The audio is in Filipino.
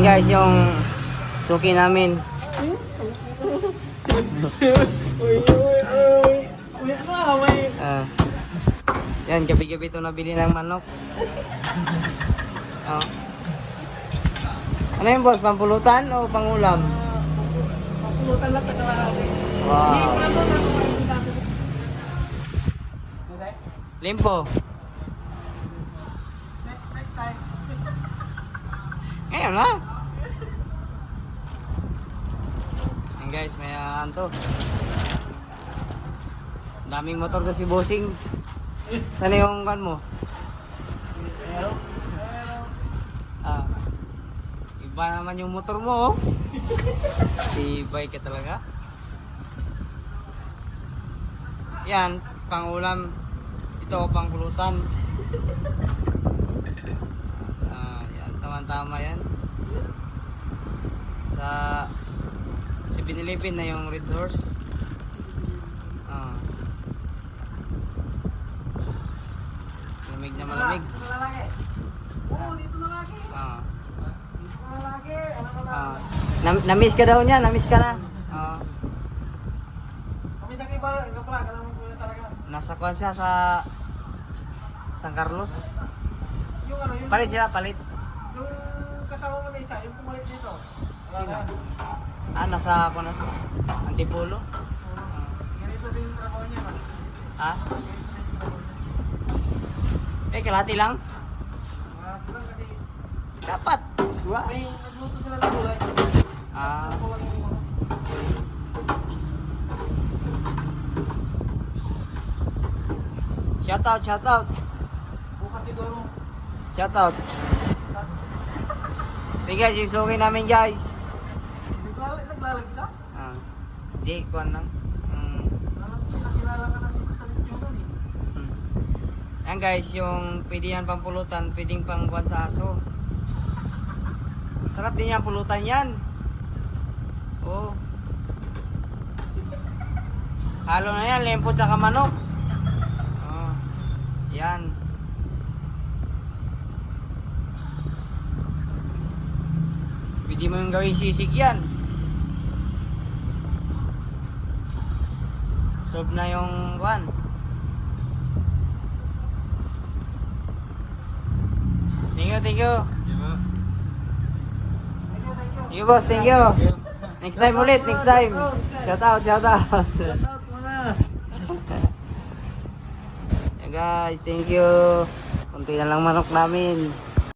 Yan guys, yung suki namin. Yan, gabi-gabi ito nabili ng manok. Oh. Ano yun boss? Pampulutan o pangulam? Pampulutan lang sa kalahati. Wow. Hindi ko lang doon ako magsasabi. Limpo. Next time. Ngayon ha? Yan guys, may to. Daming motor to si Bossing. Saan yung kan mo? Ah. Iba naman yung motor mo oh. Tibay ka talaga. Yan, pangulam. Ito, pangpulutan. Yan, tama-tama yan. Sa 7-Eleven na yung Red Horse. Malamig na malamig. Oo, dito na lagi. Dito na lagi. Na-miss ka daw niya, na-miss ka na. Kami sa iba, ikaw pala, kailangan mo na talaga. Nasa kuwan siya sa San Carlos. Yung ano, yung... Palit siya, palit. Yung kasama mo na isa, yung pumalit dito. Sino? Nasa kuwan na sa Antipolo. Ganito din yung trabaho niya. Ha? Kalahati lang? Dapat. May nagluto sila ng gulay. Shout out, shout out. Bukas siguro. Shout out. Hey guys, yung suki namin guys. Naglalag ka? Di, kuwan lang. Nakilala ka na dito sa Lityonan eh. Yan guys, yung pwede yan pampulutan, pwedeng pang kuwan sa aso. Sarap din yan, pulutan yan. Oh. Halo na yan, lempot sa manok. Oh. Yan. Pwede mo yung gawing sisig yan. Serve na yung kuwan. Thank you, thank you. Thank you boss, thank you. Next time ulit, next time. Shout out, shout out. Shout out muna. Yeah guys, thank you. Kunti na lang manok namin.